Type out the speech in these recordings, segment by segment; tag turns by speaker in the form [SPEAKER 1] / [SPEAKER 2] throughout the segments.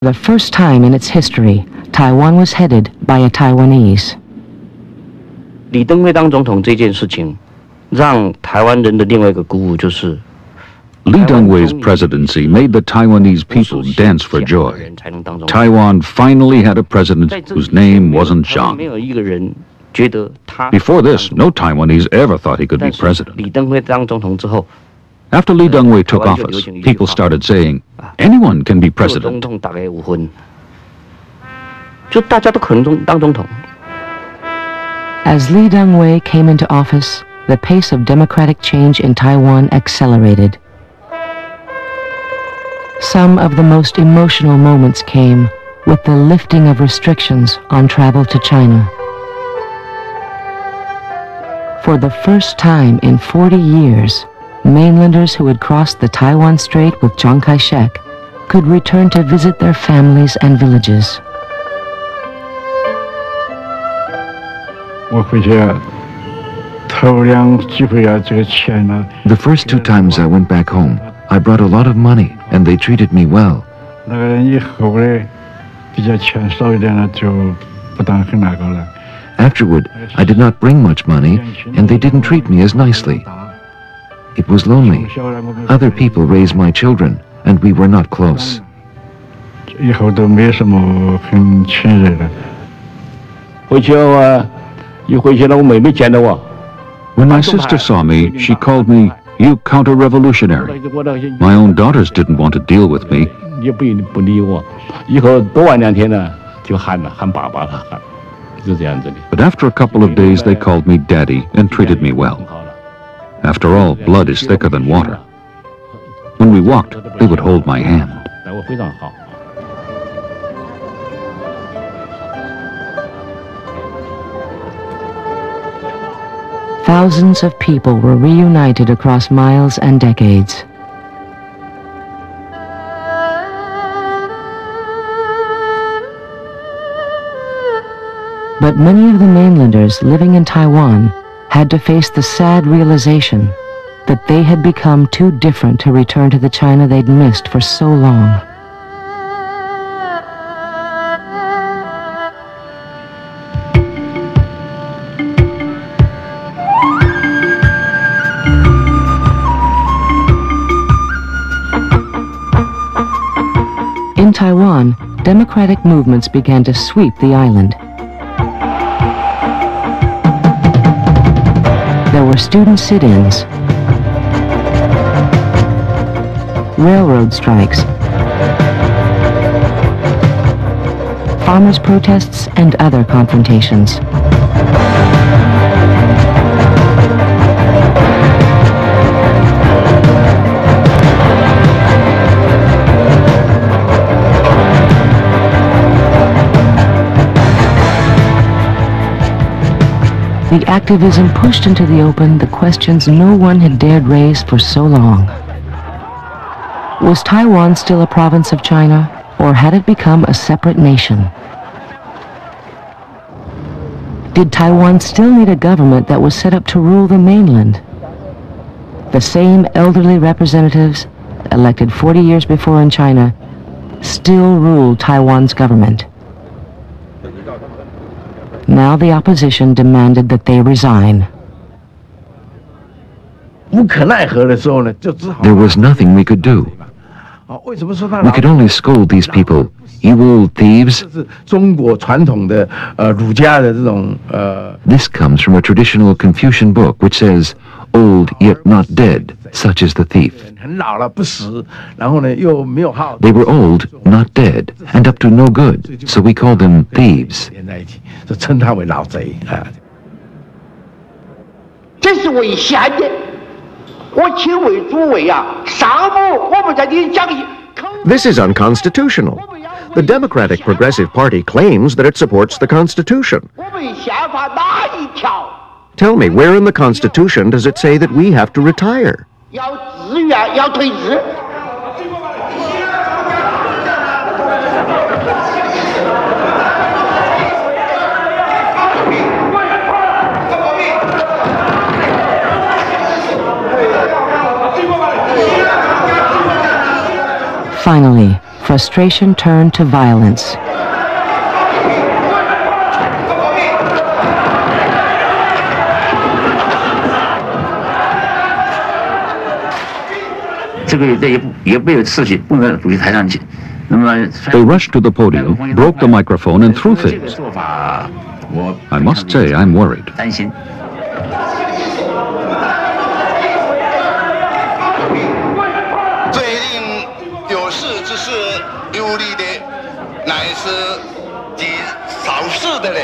[SPEAKER 1] For the first time in its history, Taiwan was headed by a Taiwanese.
[SPEAKER 2] 李登辉当总统这件事情，让台湾人的另外一个鼓舞就是。
[SPEAKER 3] Lee Teng-hui's presidency made the Taiwanese people dance for joy. Taiwan finally had a president whose name wasn't Zhang. Before this, no Taiwanese ever thought he could be president. After Lee Teng-hui took office, people started saying, anyone can be president.
[SPEAKER 1] As Lee Teng-hui came into office, the pace of democratic change in Taiwan accelerated. Some of the most emotional moments came with the lifting of restrictions on travel to China. For the first time in 40 years, mainlanders who had crossed the Taiwan Strait with Chiang Kai-shek could return to visit their families and villages.
[SPEAKER 4] The first 2 times I went back home, I brought a lot of money, and they treated me well. Afterward, I did not bring much money, and they didn't treat me as nicely. It was lonely. Other people raised my children, and we were not close.
[SPEAKER 3] When my sister saw me, she called me, "You counter-revolutionary." My own daughters didn't want to deal with me. But after a couple of days, they called me Daddy and treated me well. After all, blood is thicker than water. When we walked, they would hold my hand.
[SPEAKER 1] Thousands of people were reunited across miles and decades. But many of the mainlanders living in Taiwan had to face the sad realization that they had become too different to return to the China they'd missed for so long. In Taiwan, democratic movements began to sweep the island. There were student sit-ins, railroad strikes, farmers' protests, and other confrontations. The activism pushed into the open the questions no one had dared raise for so long. Was Taiwan still a province of China, or had it become a separate nation? Did Taiwan still need a government that was set up to rule the mainland? The same elderly representatives, elected 40 years before in China, still ruled Taiwan's government. Now the opposition demanded that they resign.
[SPEAKER 4] There was nothing we could do. We could only scold these people, "You old thieves." This comes from a traditional Confucian book which says, "Old yet not dead, such is the thief." They were old, not dead, and up to no good, so we called them thieves.
[SPEAKER 5] This is unconstitutional. The Democratic Progressive Party claims that it supports the Constitution. Tell me, where in the Constitution does it say that we have to retire?
[SPEAKER 1] Finally, frustration turned to violence.
[SPEAKER 3] They rushed to the podium, broke the microphone, and threw things. I must say, I'm worried.
[SPEAKER 6] 最令有识之士忧虑的，乃是极少数的人。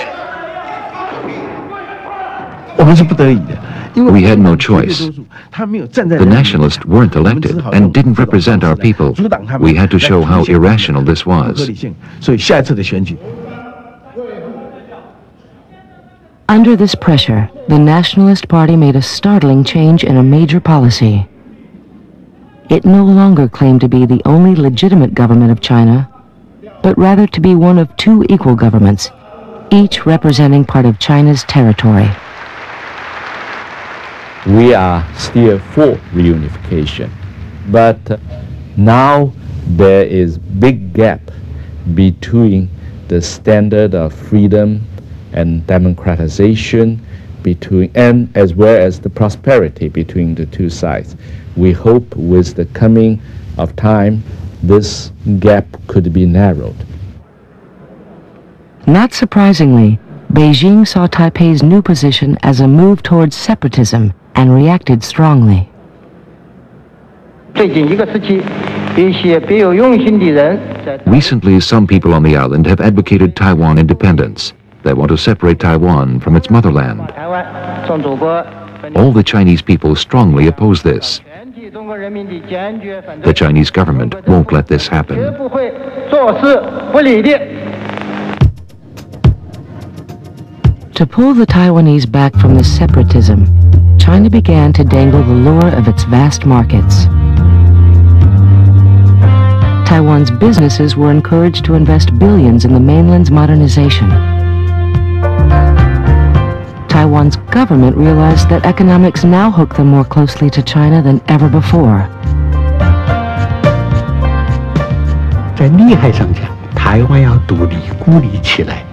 [SPEAKER 4] We had no choice. The nationalists weren't elected and didn't represent our people. We had to show how irrational this was.
[SPEAKER 1] Under this pressure, the Nationalist Party made a startling change in a major policy. It no longer claimed to be the only legitimate government of China, but rather to be one of two equal governments, each representing part of China's territory.
[SPEAKER 7] We are still for reunification, but now there is big gap between the standard of freedom and democratization and as well as the prosperity between the two sides. We hope with the coming of time, this gap could be narrowed.
[SPEAKER 1] Not surprisingly, Beijing saw Taipei's new position as a move towards separatism and reacted strongly.
[SPEAKER 4] Recently, some people on the island have advocated Taiwan independence. They want to separate Taiwan from its motherland. All the Chinese people strongly oppose this. The Chinese government won't let this happen.
[SPEAKER 1] To pull the Taiwanese back from the separatism, China began to dangle the lure of its vast markets. Taiwan's businesses were encouraged to invest billions in the mainland's modernization. Taiwan's government realized that economics now hooked them more closely to China than ever before.
[SPEAKER 8] 在利害上讲，台湾要独立孤立起来，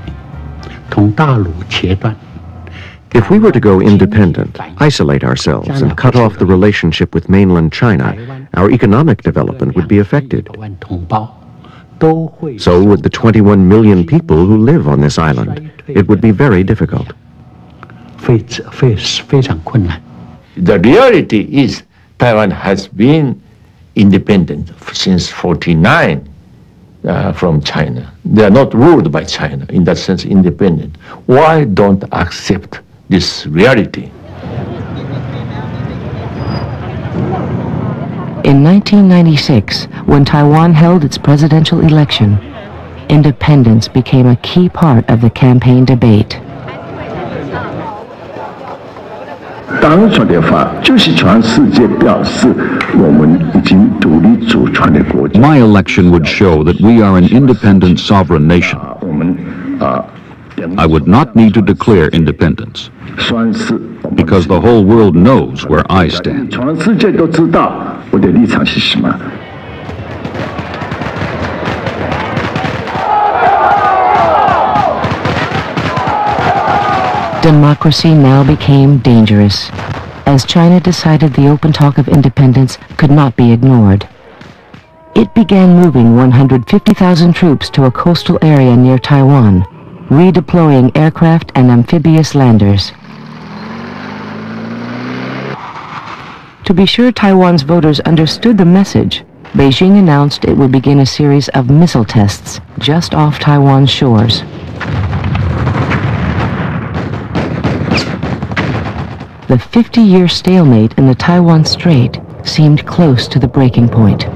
[SPEAKER 8] 同大陆切断。
[SPEAKER 5] If we were to go independent, isolate ourselves, and cut off the relationship with mainland China, our economic development would be affected. So would the 21 million people who live on this island. It would be very difficult.
[SPEAKER 9] The reality is Taiwan has been independent since 1949 from China. They are not ruled by China, in that sense independent. Why don't accept this reality?
[SPEAKER 1] In 1996, when Taiwan held its presidential election, independence became a key part of the campaign debate.
[SPEAKER 3] My election would show that we are an independent sovereign nation. I would not need to declare independence, because the whole world knows where I stand.
[SPEAKER 1] Democracy now became dangerous, as China decided the open talk of independence could not be ignored. It began moving 150,000 troops to a coastal area near Taiwan, redeploying aircraft and amphibious landers. To be sure Taiwan's voters understood the message, Beijing announced it would begin a series of missile tests just off Taiwan's shores. The 50-year stalemate in the Taiwan Strait seemed close to the breaking point.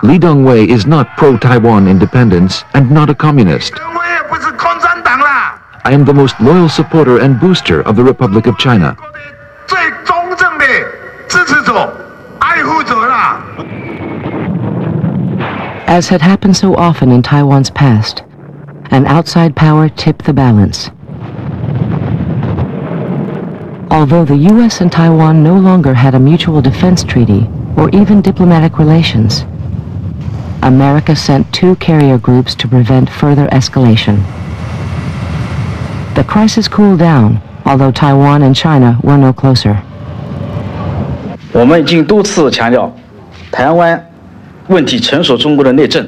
[SPEAKER 4] Li Dongwei is not pro-Taiwan independence and not a communist. I am the most loyal supporter and booster of the Republic of China.
[SPEAKER 1] As had happened so often in Taiwan's past, an outside power tipped the balance. Although the U.S. and Taiwan no longer had a mutual defense treaty or even diplomatic relations, America sent 2 carrier groups to prevent further escalation. The crisis cooled down, although Taiwan and China were no closer.
[SPEAKER 10] 我们已经多次强调，台湾问题纯属中国的内政。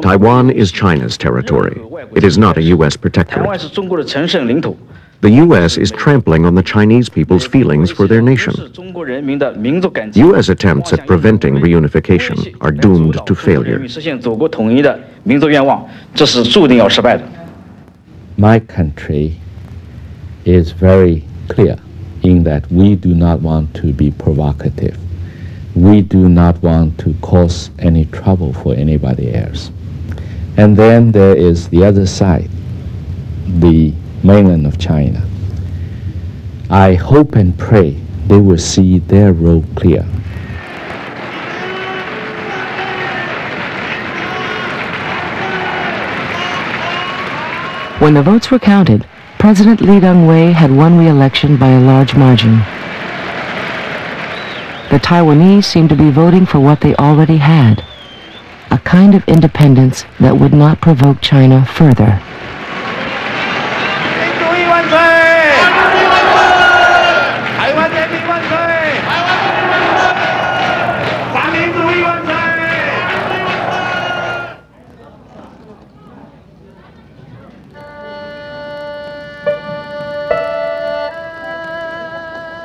[SPEAKER 5] Taiwan is China's territory. It is not a U.S.
[SPEAKER 10] 台湾
[SPEAKER 5] protectorate.
[SPEAKER 10] 是中国的神圣领土，
[SPEAKER 5] The U.S. is trampling on the Chinese people's feelings for their nation.
[SPEAKER 10] 是中国人民的民族感情。
[SPEAKER 5] U.S. attempts at preventing reunification are doomed to failure.
[SPEAKER 10] 实现祖国统一的民族愿望，这是注定要失败的。
[SPEAKER 7] My country is very clear in that we do not want to be provocative. We do not want to cause any trouble for anybody else. And then there is the other side, the mainland of China. I hope and pray they will see their road clear.
[SPEAKER 1] When the votes were counted, President Lee Teng-hui had won re-election by a large margin. The Taiwanese seemed to be voting for what they already had, a kind of independence that would not provoke China further.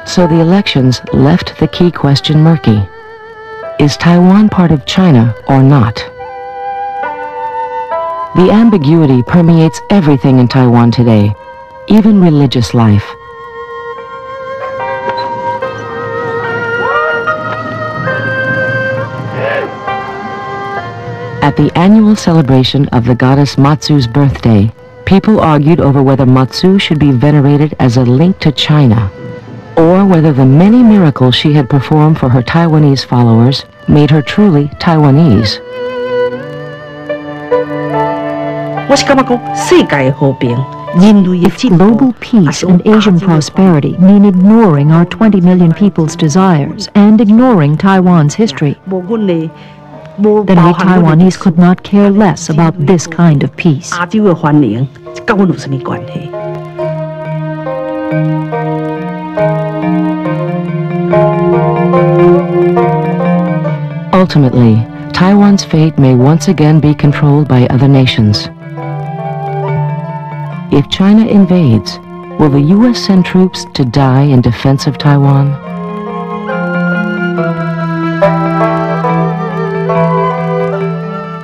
[SPEAKER 1] So the elections left the key question murky. Is Taiwan part of China or not? The ambiguity permeates everything in Taiwan today, even religious life. At the annual celebration of the goddess Matsu's birthday, people argued over whether Matsu should be venerated as a link to China, or whether the many miracles she had performed for her Taiwanese followers made her truly Taiwanese.
[SPEAKER 11] If global peace and Asian prosperity mean ignoring our 20 million people's desires and ignoring Taiwan's history, then we Taiwanese could not care less about this kind of peace.
[SPEAKER 1] Ultimately, Taiwan's fate may once again be controlled by other nations. If China invades, will the U.S. send troops to die in defense of Taiwan?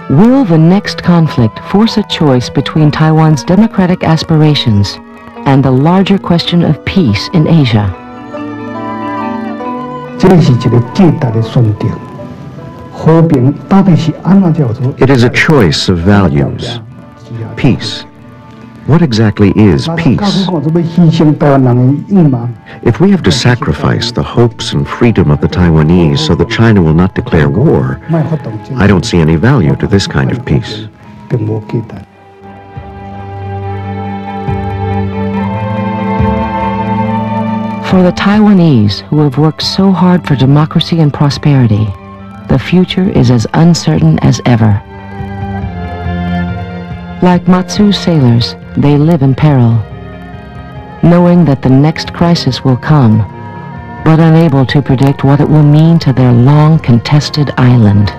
[SPEAKER 1] Will the next conflict force a choice between Taiwan's democratic aspirations and the larger question of peace in Asia?
[SPEAKER 5] It is a choice of values. Peace. What exactly is peace? If we have to sacrifice the hopes and freedom of the Taiwanese so that China will not declare war, I don't see any value to this kind of peace.
[SPEAKER 1] For the Taiwanese, who have worked so hard for democracy and prosperity, the future is as uncertain as ever. Like Matsu's sailors, they live in peril, knowing that the next crisis will come, but unable to predict what it will mean to their long contested island.